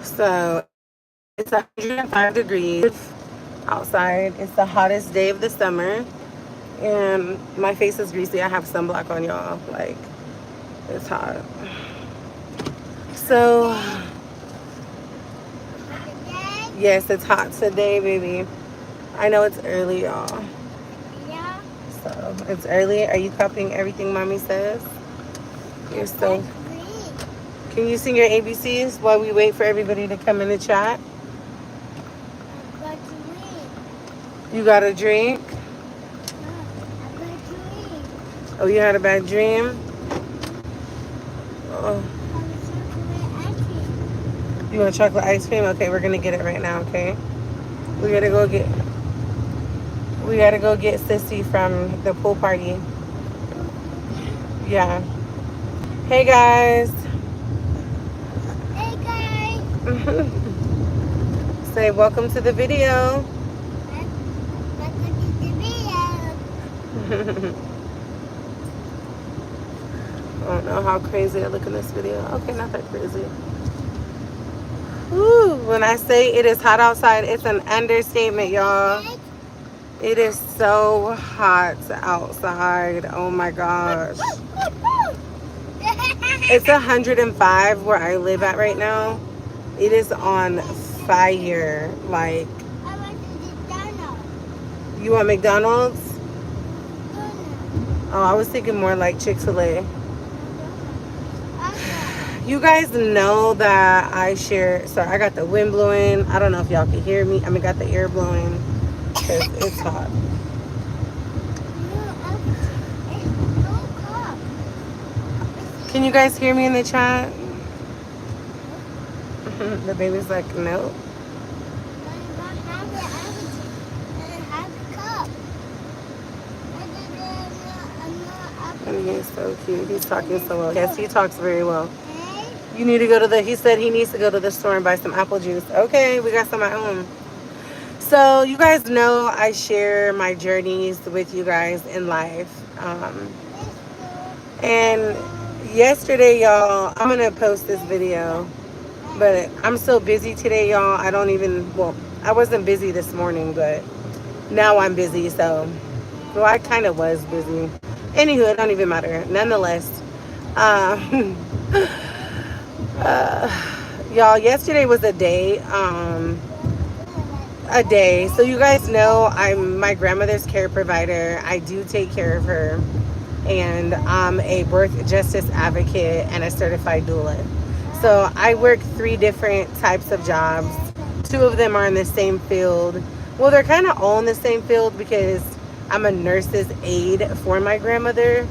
So it's 105 degrees outside. It's the hottest day of the summer. And my face is greasy. I have sunblock on, y'all. Like, it's hot. So, yes, it's hot today, baby. I know it's early, y'all. Yeah. So, it's early. Are you copying everything mommy says? You're so... Can you sing your ABCs while we wait for everybody to come in the chat? You got a drink? Oh, you had a bad dream? Oh. You want chocolate ice cream? Okay, we're gonna get it right now, okay? We gotta go get Sissy from the pool party. Yeah. Hey guys. Hey guys. Say welcome to the video. Welcome to the video. I don't know how crazy I look in this video. Okay, not that crazy. Woo, when I say it is hot outside, it's an understatement, y'all. It is so hot outside. Oh my gosh. It's 105 where I live at right now. It is on fire. Like, I want McDonald's. you want McDonald's? Oh, I was thinking more like Chick-fil-A. You guys know that I share. Sorry, I got the wind blowing. I don't know if y'all can hear me. I mean, got the air blowing because it's hot. Can you guys hear me in the chat? The baby's like, no. And he's so cute. He's talking so well. Yes, he talks very well. You need to go to the, he said he needs to go to the store and buy some apple juice. Okay, we got some at home. So you guys know I share my journeys with you guys in life. And yesterday, y'all, I'm going to post this video. But I'm so busy today, y'all. I don't even, well, I wasn't busy this morning, but now I'm busy. So, well, I kind of was busy. Anywho, it don't even matter. Nonetheless, um, y'all, yesterday was a day. So you guys know I'm my grandmother's care provider. I do take care of her, and I'm a birth justice advocate and a certified doula. So I work 3 different types of jobs. 2 of them are in the same field. Well, they're kind of all in the same field because I'm a nurse's aide for my grandmother.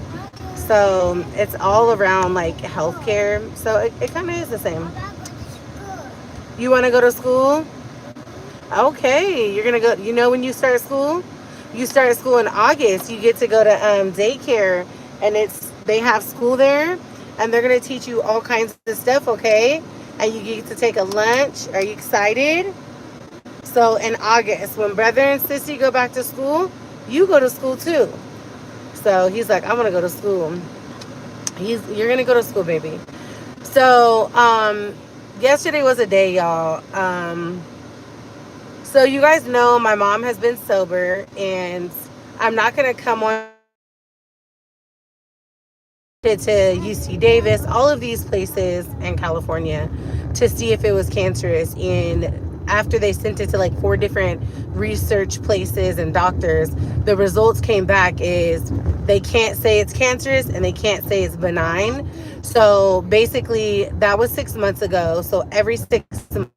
So it's all around like healthcare. So it kind of is the same. You want to go to school? Okay, you're gonna go. You know when you start school? You start school in August. You get to go to daycare, and they have school there, and they're gonna teach you all kinds of stuff. Okay, and you get to take a lunch. Are you excited? So in August, when brother and sissy go back to school, you go to school too. So he's like, I want to go to school. You're gonna go to school, baby. So yesterday was a day, y'all. So you guys know my mom has been sober, and I'm not going to come on to UC Davis, all of these places in California to see if it was cancerous. And after they sent it to like 4 different research places and doctors, the results came back is they can't say it's cancerous and they can't say it's benign. So basically that was 6 months ago. So every 6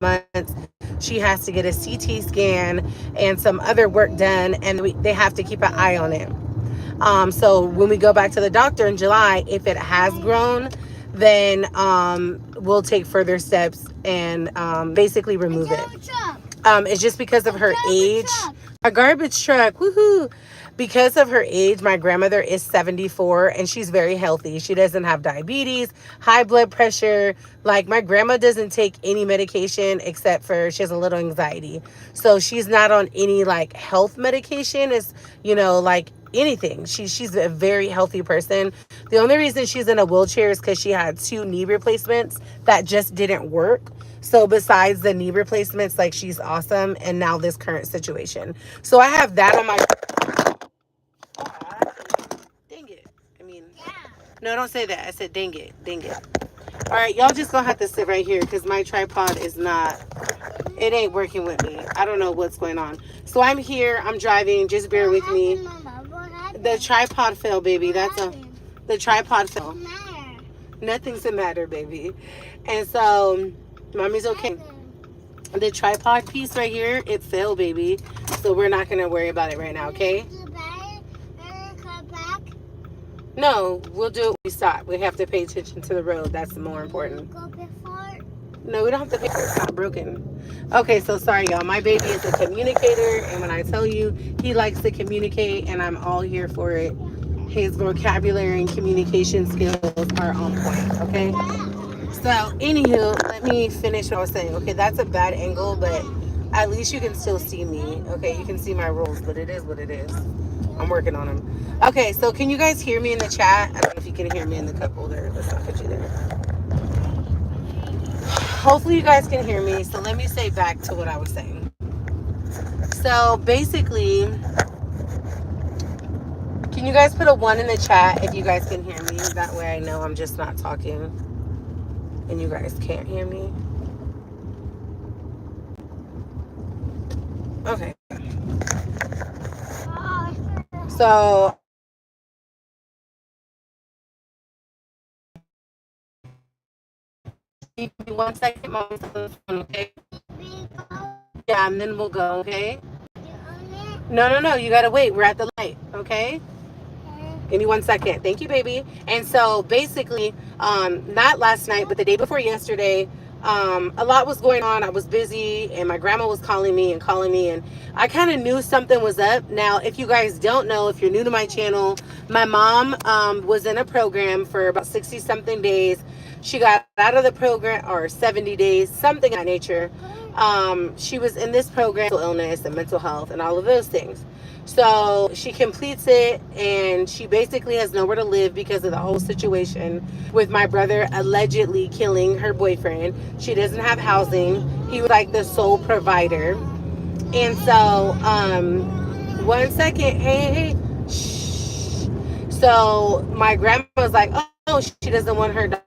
months she has to get a CT scan and some other work done, and they have to keep an eye on it. So when we go back to the doctor in July, if it has grown, then we'll take further steps and basically remove it. It's just because of her age. A garbage truck, woohoo! Because of her age, my grandmother is 74 and she's very healthy. She doesn't have diabetes, high blood pressure. Like, my grandma doesn't take any medication except for she has a little anxiety. So she's not on any like health medication. It's, like anything. She's a very healthy person. The only reason she's in a wheelchair is because she had 2 knee replacements that just didn't work. So besides the knee replacements, like she's awesome. And now this current situation. So I have that on my. Dang it. I mean, Yeah. no, don't say that. I said dang it. Dang it. All right, y'all just gonna have to sit right here because my tripod is not, it ain't working with me. I don't know what's going on. So I'm here, I'm driving, just bear with me. Mama? What happened? The tripod fell, baby. What That's a, happened? the tripod fell. What's the matter? Nothing's the matter, baby. And so, mommy's What okay. happened? The tripod piece right here, it fell, baby. So we're not gonna worry about it right now, okay? You buy it and come back. No, we'll do it when we stop. We have to pay attention to the road. That's more important. Go before. No, we don't have to pay for it. It's not broken. Okay, so sorry, y'all. My baby is a communicator, and when I tell you he likes to communicate, and I'm all here for it, his vocabulary and communication skills are on point, okay? So, anywho, let me finish what I was saying. Okay, that's a bad angle, but at least you can still see me. Okay, you can see my rolls, but it is what it is. I'm working on them. Okay, so can you guys hear me in the chat? I don't know if you can hear me in the cup holder. Let's not put you there. Hopefully you guys can hear me. So let me say back to what I was saying. So basically, can you guys put a 1 in the chat if you guys can hear me? That way I know I'm just not talking and you guys can't hear me. Okay. So give me 1 second, mom's on the phone, okay? Yeah, and then we'll go, okay? No. You gotta wait. We're at the light, okay? Give me 1 second. Thank you, baby. And so basically, not last night, but the day before yesterday, a lot was going on. I was busy and my grandma was calling me, and I kind of knew something was up. Now, if you guys don't know, if you're new to my channel, my mom was in a program for about 60 something days. She got out of the program, or 70 days, something of that nature. She was in this program, illness and mental health and all of those things. So she completes it, and she basically has nowhere to live because of the whole situation with my brother allegedly killing her boyfriend. She doesn't have housing. He was like the sole provider. And so, 1 second, hey, shh. So my grandma was like, oh, she doesn't want her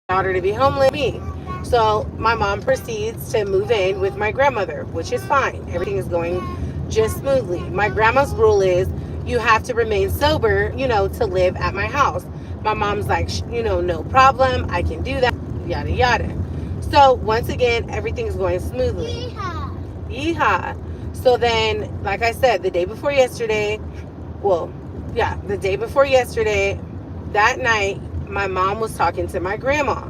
daughter to be homeless. Me. So my mom proceeds to move in with my grandmother, which is fine. Everything is going just smoothly. My grandma's rule is you have to remain sober, to live at my house. My mom's like, no problem. I can do that, yada, yada. So once again, everything's going smoothly. Yeehaw. So then, like I said, the day before yesterday, that night, my mom was talking to my grandma,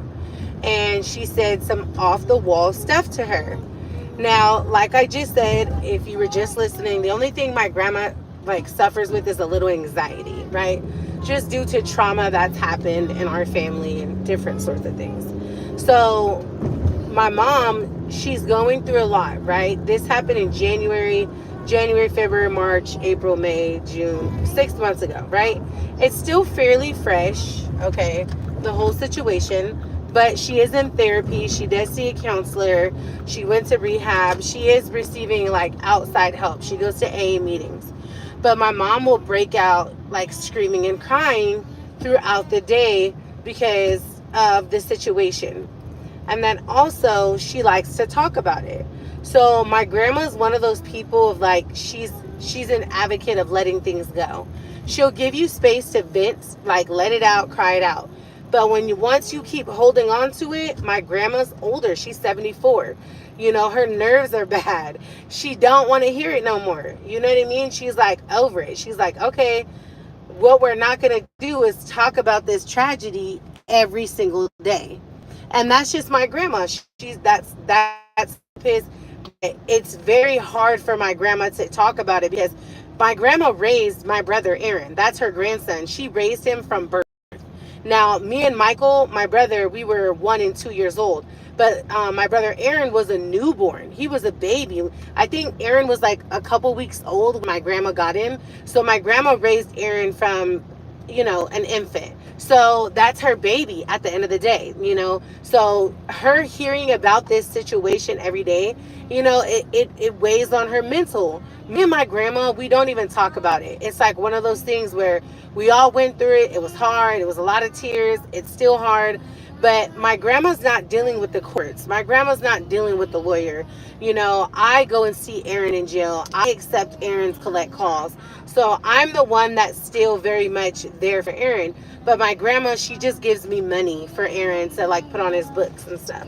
and she said some off the wall stuff to her. Now, like I just said, if you were just listening, the only thing my grandma suffers with is a little anxiety, right? Just due to trauma that's happened in our family and different sorts of things. So my mom, she's going through a lot, right? This happened in January, February, March, April, May, June, 6 months ago, right? It's still fairly fresh, okay, the whole situation. But she is in therapy. She does see a counselor. She went to rehab. She is receiving outside help. She goes to AA meetings. But my mom will break out screaming and crying throughout the day because of the situation. And then also she likes to talk about it. So my grandma's one of those people of she's an advocate of letting things go. She'll give you space to vent, let it out, cry it out. But once you keep holding on to it, my grandma's older. She's 74. Her nerves are bad. She don't want to hear it no more. You know what I mean? She's over it. She's okay, what we're not going to do is talk about this tragedy every single day. And that's just my grandma. That's his. It's very hard for my grandma to talk about it because my grandma raised my brother Aaron. That's her grandson. She raised him from birth. Now, me and Michael, my brother, we were 1 and 2 years old. But my brother Aaron was a newborn. He was a baby. I think Aaron was a couple weeks old when my grandma got him. So my grandma raised Aaron from an infant. So that's her baby at the end of the day, So her hearing about this situation every day, it weighs on her mental. Me and my grandma, we don't even talk about it. It's like one of those things where we all went through it. It was hard. It was a lot of tears. It's still hard. But my grandma's not dealing with the courts. My grandma's not dealing with the lawyer. I go and see Aaron in jail. I accept Aaron's collect calls. So I'm the one that's still very much there for Aaron. But my grandma, she just gives me money for Aaron to like put on his books and stuff,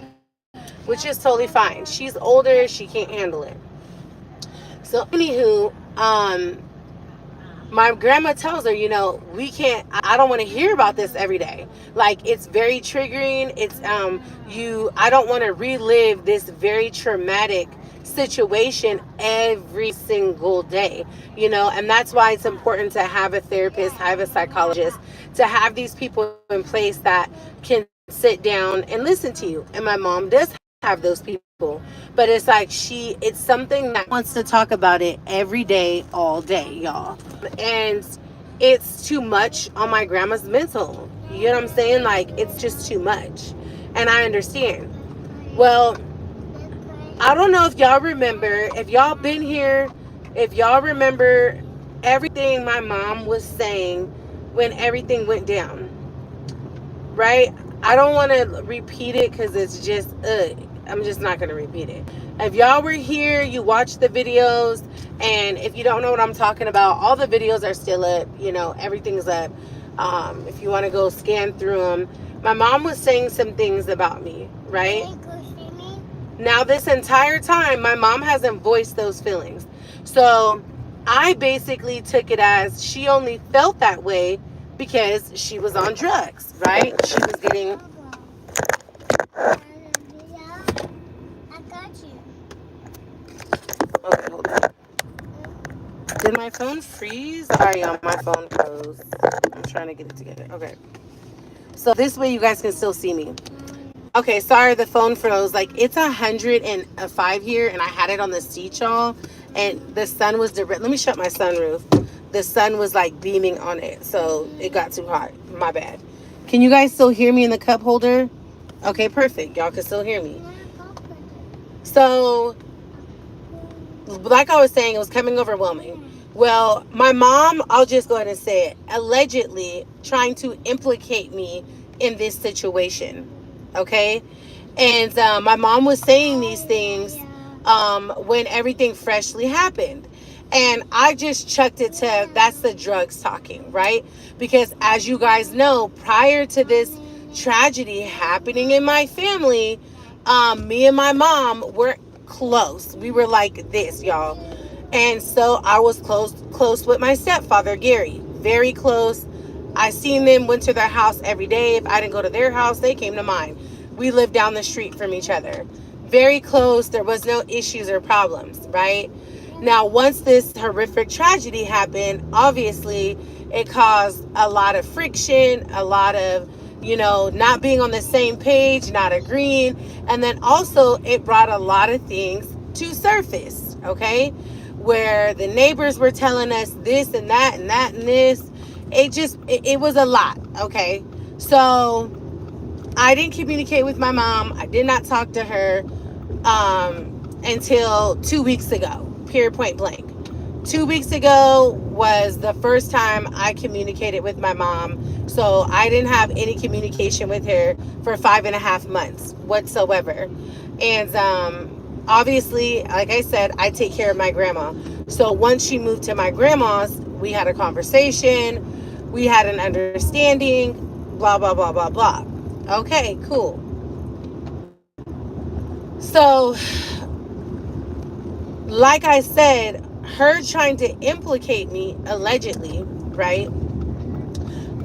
which is totally fine. She's older, she can't handle it. So anywho, my grandma tells her, we can't, I don't want to hear about this every day. Like, it's very triggering. I don't want to relive this very traumatic situation every single day, and that's why it's important to have a therapist, have a psychologist, to have these people in place that can sit down and listen to you. And my mom does have those people, but it's like it's something that wants to talk about it every day, all day, y'all. And it's too much on my grandma's mental. You know what I'm saying? Like, it's just too much. And I understand. Well, I don't know if y'all remember, if y'all been here, if y'all remember everything my mom was saying when everything went down, right? I don't want to repeat it because it's just, I'm just not going to repeat it. If y'all were here, you watched the videos, and if you don't know what I'm talking about, all the videos are still up, everything's up. If you want to go scan through them. My mom was saying some things about me, right? Now, this entire time, my mom hasn't voiced those feelings. So I basically took it as she only felt that way because she was on drugs, right? She was getting... I got you. Okay, hold on. Did my phone freeze? Sorry, y'all, my phone froze. I'm trying to get it together. Okay. So this way you guys can still see me. Okay, sorry, the phone froze. Like, it's 105 here, and I had it on the seat, y'all. And the sun was direct. Let me shut my sunroof. The sun was like beaming on it, so it got too hot. My bad. Can you guys still hear me in the cup holder? Okay, perfect. Y'all can still hear me. So, like I was saying, it was coming overwhelming. Well, my mom, I'll just go ahead and say it, allegedly trying to implicate me in this situation. Okay? And my mom was saying these things when everything freshly happened. And I just chucked it to, that's the drugs talking, right? Because as you guys know, prior to this tragedy happening in my family, me and my mom were close. We were like this, y'all. And so I was close with my stepfather, Gary. Very close. I seen them, went to their house every day. If I didn't go to their house, they came to mine. We lived down the street from each other. Very close. There was no issues or problems, right? Now, once this horrific tragedy happened, obviously it caused a lot of friction, a lot of, not being on the same page, not agreeing. And then also it brought a lot of things to surface, okay? Where the neighbors were telling us this and that and that and this. It was a lot, okay? So I didn't communicate with my mom. I did not talk to her until 2 weeks ago, period, point blank. 2 weeks ago was the first time I communicated with my mom. So I didn't have any communication with her for 5.5 months whatsoever. And obviously, like I said, I take care of my grandma. So once she moved to my grandma's, we had a conversation. We had an understanding, blah, blah, blah, blah, blah. Okay, cool. So, like I said, her trying to implicate me, allegedly, right?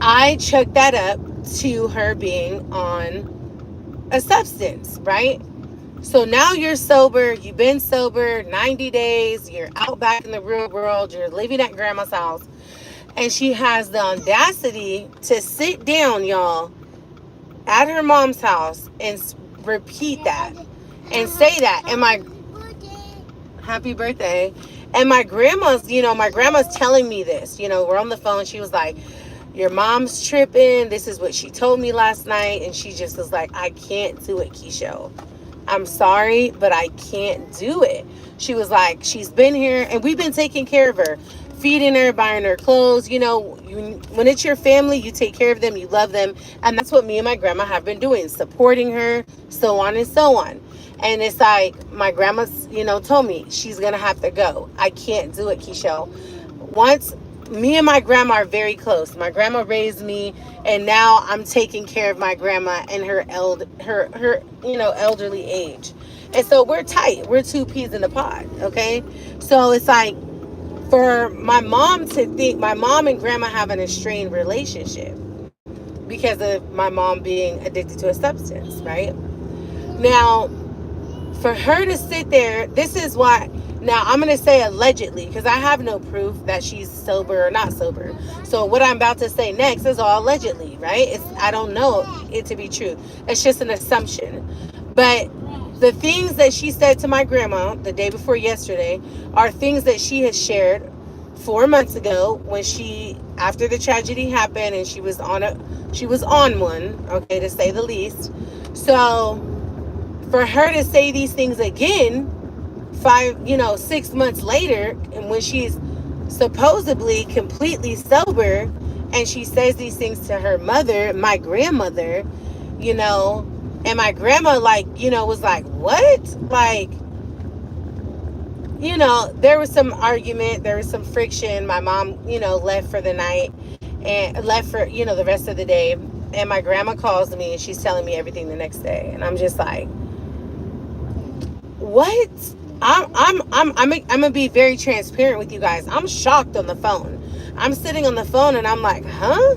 I chucked that up to her being on a substance, right? So now you're sober, you've been sober 90 days, you're out back in the real world, you're living at grandma's house, and she has the audacity to sit down, y'all, at her mom's house and repeat that and say that. And my happy birthday. And my grandma's telling me this, we're on the phone. She was like, your mom's tripping. This is what she told me last night. And she just was like, I can't do it, Keisha. I'm sorry, but I can't do it. She was like, she's been here and we've been taking care of her, feeding her, buying her clothes. When it's your family, you take care of them, you love them. And that's what me and my grandma have been doing, supporting her, so on and so on. And it's like, my grandma, told me she's going to have to go. I can't do it, Keisha. Once, me and my grandma are very close. My grandma raised me, and now I'm taking care of my grandma and her elderly age. And so we're tight. We're two peas in a pod, okay? So it's like, for my mom to think, my mom and grandma have an strained relationship because of my mom being addicted to a substance, right? Now, for her to sit there, this is why. Now, I'm going to say allegedly because I have no proof that she's sober or not sober. So what I'm about to say next is all allegedly, right? I don't know it to be true. It's just an assumption. But the things that she said to my grandma the day before yesterday are things that she has shared 4 months ago when after the tragedy happened, and she was on one, okay, to say the least. So for her to say these things again 6 months later, and when she's supposedly completely sober, and she says these things to her mother, my grandmother, and my grandma, was like, what? Like, there was some argument, there was some friction. My mom, left for the night and left for, the rest of the day. And my grandma calls me and she's telling me everything the next day. And I'm just like, what? I'm gonna be very transparent with you guys. I'm shocked on the phone. I'm sitting on the phone and I'm like, huh?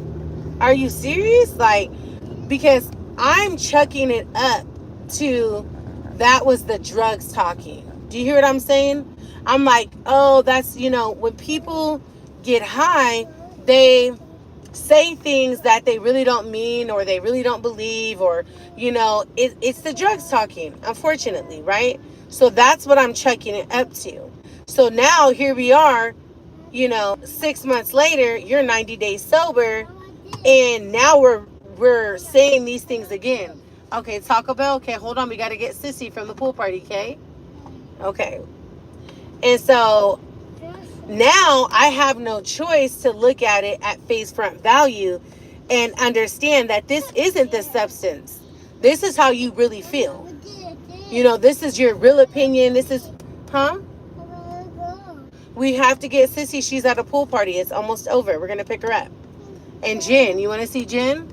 Are you serious? Like, because I'm chucking it up to that was the drugs talking. Do you hear what I'm saying? I'm like, oh, that's, when people get high, they say things that they really don't mean or they really don't believe, or, it's the drugs talking, unfortunately, right? So that's what I'm chucking it up to. So now here we are, 6 months later, you're 90 days sober, and now we're saying these things again. Okay, Taco Bell. Okay, hold on. We got to get Sissy from the pool party, okay? Okay. And so now I have no choice to look at it at face front value and understand that this isn't the substance. This is how you really feel. This is your real opinion. This is, huh? We have to get Sissy. She's at a pool party. It's almost over. We're going to pick her up. And Jen, you want to see Jen?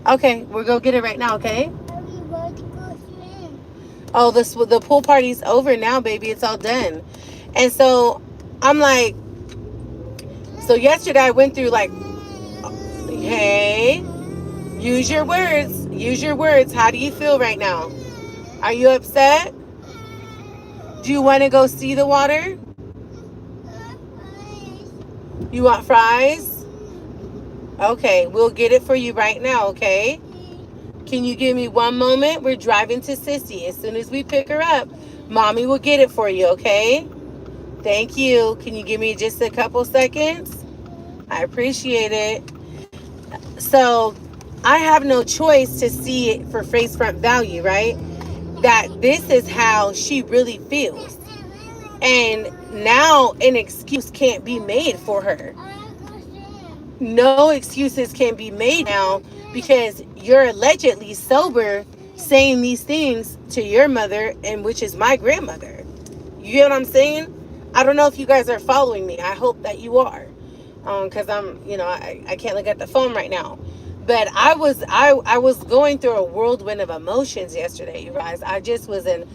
Okay, we'll go get it right now, okay? Oh, the pool party's over now, baby. It's all done. And so I'm like, so yesterday I went through like, hey, use your words. Use your words. How do you feel right now? Are you upset? Do you want to go see the water? You want fries? Okay, we'll get it for you right now, okay? Can you give me one moment? We're driving to Sissy. As soon as we pick her up, Mommy will get it for you, okay? Thank you. Can you give me just a couple seconds? I appreciate it. So I have no choice to see it for face front value, right? That this is how she really feels. And now an excuse can't be made for her. No excuses can be made now because you're allegedly sober saying these things to your mother, and which is my grandmother. You get what I'm saying? I don't know if you guys are following me. I hope that you are. Because I can't look at the phone right now. But I was going through a whirlwind of emotions yesterday, you guys. I just was in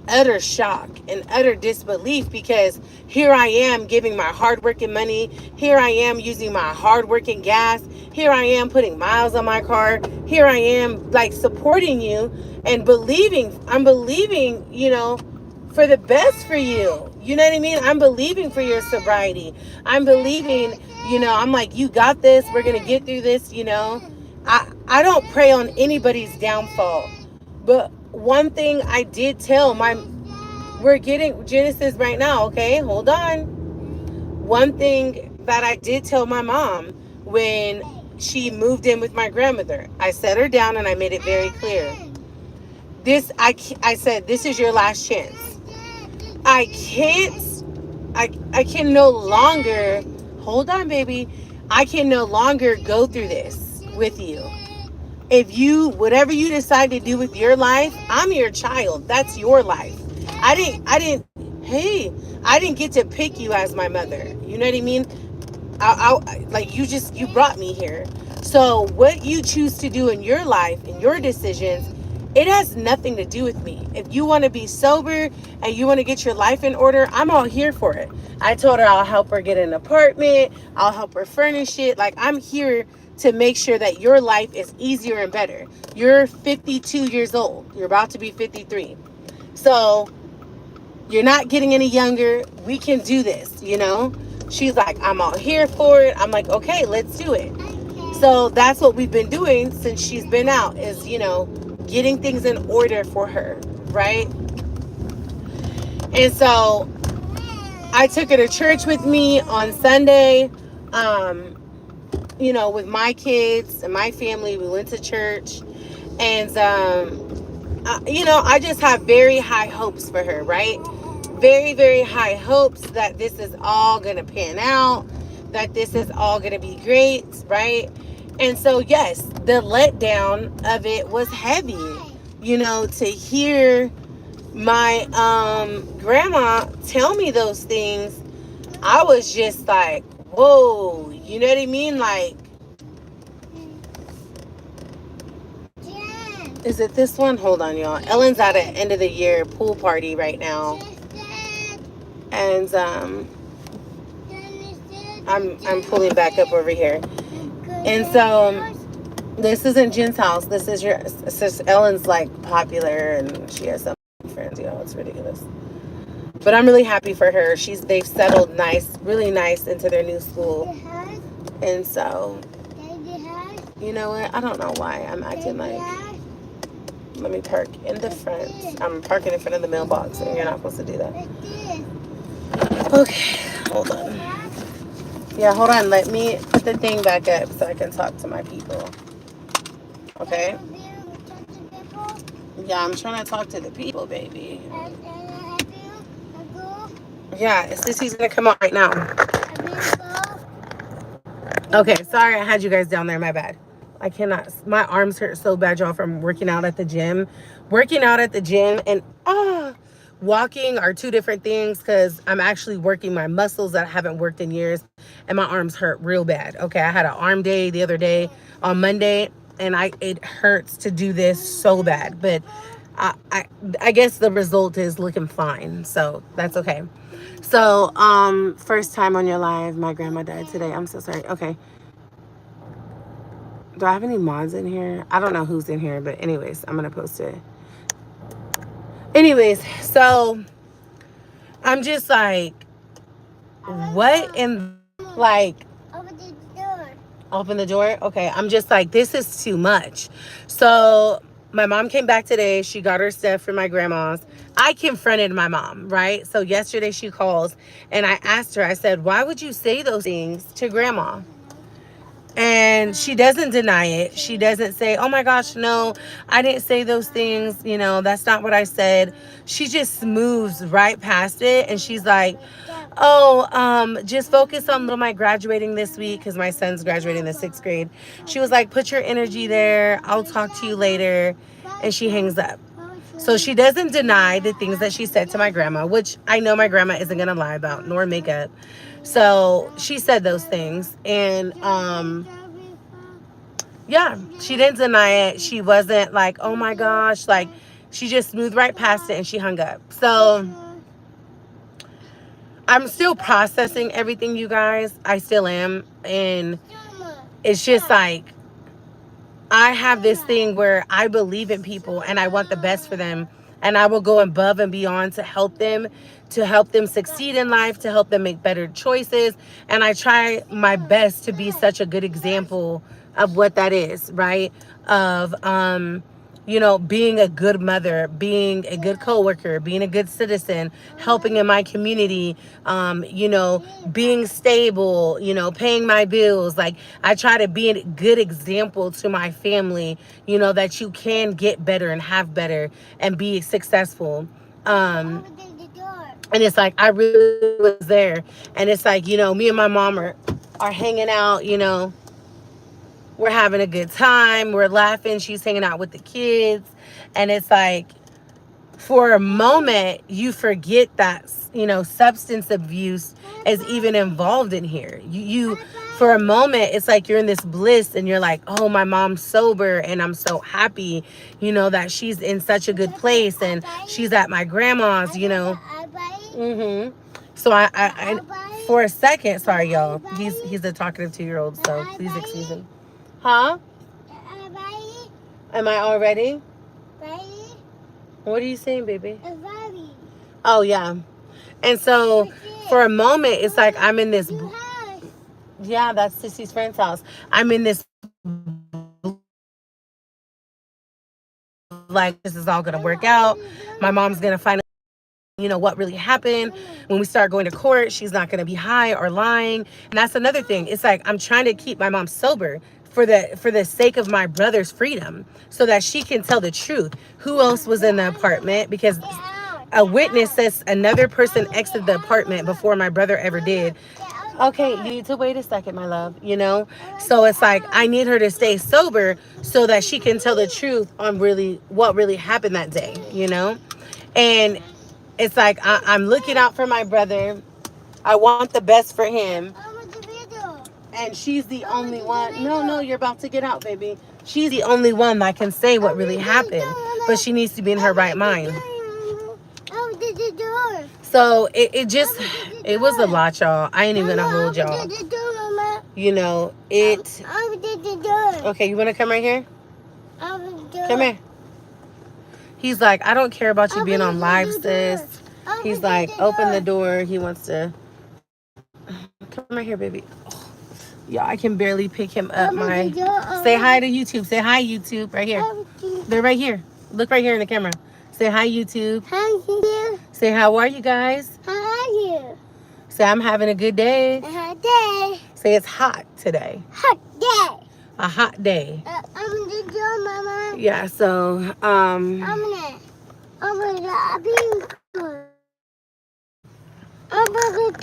utter shock and utter disbelief, because here I am giving my hardworking money. Here I am using my hardworking gas. Here I am putting miles on my car. Here I am like supporting you and I'm believing, for the best for you. You know what I mean? I'm believing for your sobriety. I'm believing, I'm like, you got this. We're going to get through this, I don't pray on anybody's downfall. But one thing I did tell we're getting Genesis right now, okay? Hold on. One thing that I did tell my mom when she moved in with my grandmother. I sat her down and I made it very clear. I said, this is your last chance. I can't, I can no longer, hold on, baby. I can no longer go through this with you. If you, whatever you decide to do with your life, I'm your child. That's your life. Hey, I didn't get to pick you as my mother. You know what I mean? Like you brought me here. So what you choose to do in your life and your decisions, it has nothing to do with me. If you want to be sober and you want to get your life in order, I'm all here for it. I told her I'll help her get an apartment. I'll help her furnish it. Like, I'm here to make sure that your life is easier and better. You're 52 years old. You're about to be 53. So you're not getting any younger. We can do this, you know? She's like, I'm all here for it. I'm like, okay, let's do it. So that's what we've been doing since she's been out, is, you know, getting things in order for her, right? And so I took her to church with me on Sunday, you know, with my kids and my family. We went to church. And, you know, I just have very high hopes for her, right? Very, very high hopes that this is all going to pan out, that this is all going to be great, right? And so, yes, the letdown of it was heavy, you know, to hear my grandma tell me those things. I was just like, whoa, you know what I mean? Like, is it this one? Hold on, y'all. Ellen's at an end of the year pool party right now. And I'm pulling back up over here. And so this isn't Jen's house. This is your sister. Ellen's like popular and she has some friends, you know, it's ridiculous. But I'm really happy for her. They've settled nice, really nice into their new school. And so, you know what? I don't know why I'm acting like, let me park in the front. I'm parking in front of the mailbox and you're not supposed to do that. Okay, hold on. Yeah, hold on. Let me put the thing back up so I can talk to my people. Okay? Yeah, I'm trying to talk to the people, baby. Yeah, Sissy's gonna come out right now. Okay, sorry I had you guys down there. My bad. I cannot. My arms hurt so bad, y'all, from working out at the gym. Working out at the gym and walking are two different things, because I'm actually working my muscles that I haven't worked in years, and my arms hurt real bad. Okay, I had an arm day the other day on Monday, and it hurts to do this so bad. But I guess the result is looking fine, so that's okay. So first time on your live, my grandma died today. I'm so sorry. Okay. Do I have any mods in here? I don't know who's in here, but anyways, I'm gonna post it. Anyways, so I'm just like, what in, like, open the door? Okay, I'm just like, this is too much. So my mom came back today. She got her stuff from my grandma's. I confronted my mom, right? So yesterday she calls and I asked her, I said, why would you say those things to grandma? And she doesn't deny it. She doesn't say, oh my gosh, no, I didn't say those things. You know, that's not what I said. She just moves right past it. And she's like, oh, just focus on little Mike graduating this week, because my son's graduating the 6th grade. She was like, put your energy there. I'll talk to you later. And she hangs up. So she doesn't deny the things that she said to my grandma, which I know my grandma isn't going to lie about nor make up. So she said those things. And yeah, she didn't deny it. She wasn't like, oh my gosh, like, she just moved right past it and she hung up. So I'm still processing everything, you guys. I still am. And it's just like, I have this thing where I believe in people and I want the best for them. And I will go above and beyond to help them succeed in life, to help them make better choices. And I try my best to be such a good example of what that is, right? Of you know, being a good mother, being a good coworker, being a good citizen, helping in my community, you know, being stable, you know, paying my bills. Like, I try to be a good example to my family, you know, that you can get better and have better and be successful. And it's like, I really was there. And it's like, you know, me and my mom are hanging out, you know, we're having a good time, we're laughing, she's hanging out with the kids. And it's like, for a moment you forget that, you know, substance abuse is even involved in here. You for a moment, it's like you're in this bliss and you're like, oh, my mom's sober and I'm so happy, you know, that she's in such a good place and she's at my grandma's, you know. So I for a second, sorry y'all, he's a talkative 2-year-old, so please excuse him. Huh? Am I all ready? What are you saying, baby? Oh, yeah. And so for a moment, it's like I'm in this. Yeah, that's Sissy's friend's house. I'm in this, like, this is all going to work out. My mom's going to finally, you know, what really happened. When we start going to court, she's not going to be high or lying. And that's another thing. It's like I'm trying to keep my mom sober for the sake of my brother's freedom, so that she can tell the truth. Who else was in the apartment? Because a witness says another person exited the apartment before my brother ever did. Okay, you need to wait a second, my love, you know? So it's like I need her to stay sober so that she can tell the truth on really what really happened that day, you know? And it's like I'm looking out for my brother. I want the best for him. And she's the only one. No, you're about to get out, baby. She's the only one that can say what really happened. But she needs to be in her right mind. So it was a lot, y'all. I ain't even gonna hold y'all. You know, it. Okay, you wanna come right here? Come here. He's like, I don't care about you being on live, sis. He's like, open the door. He wants to. Come right here, baby. Yeah, I can barely pick him up. Say hi to YouTube. Say hi, YouTube. Right here. They're right here. Look right here in the camera. Say hi, YouTube. Hi. Say, how are you guys? How are you? Say, I'm having a good day. A hot day. Say, it's hot today. Hot day. A hot day. I'm the door, Mama. Yeah. So I'm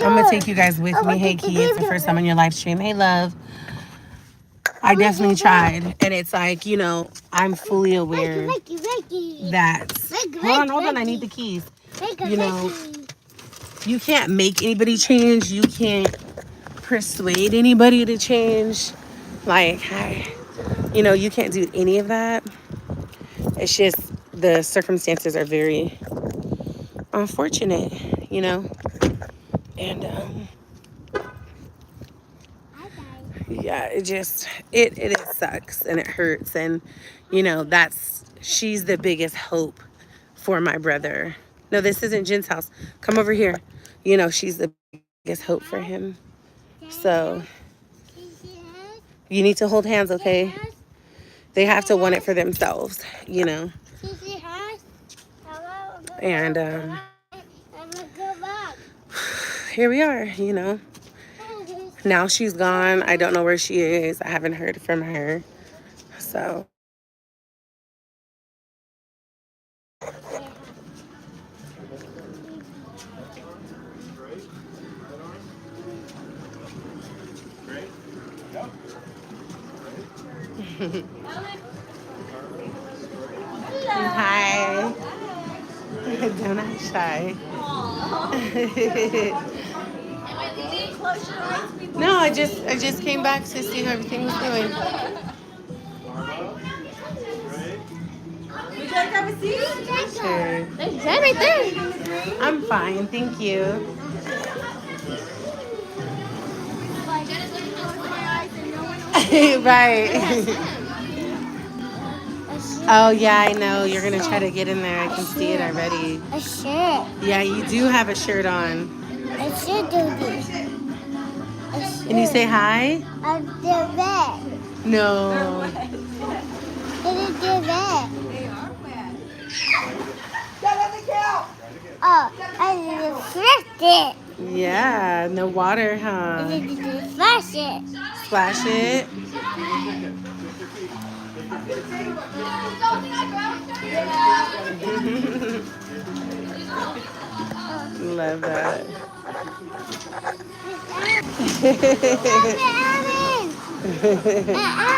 gonna take you guys with me. Hey, Key, it's the first time on your live stream. Hey, love. I definitely tried, and it's like, you know, I'm fully aware that. Hold on, I need the keys. You know, you can't make anybody change. You can't persuade anybody to change. Like, you know, you can't do any of that. It's just the circumstances are very unfortunate, you know, and yeah, it sucks and it hurts. And, you know, she's the biggest hope for my brother. No, this isn't Jen's house. Come over here. You know, she's the biggest hope for him. So you need to hold hands, okay? They have to want it for themselves, you know. And here we are, you know. Now she's gone. I don't know where she is. I haven't heard from her. So. Hi. Don't act shy. No, I just came back to see how everything was going. Would you like to have a seat? Sure. There's Jen right there. I'm fine, thank you. Right. Oh yeah, I know. You're gonna try to get in there. I can see it already. A shirt. Yeah, you do have a shirt on. I should do this. Can you say hi? I'm the vet. No. It is the vet. Oh, I need to flirt it. Yeah, no water, huh? I need to flush it. Splash it. Love that. Stop it, Evan!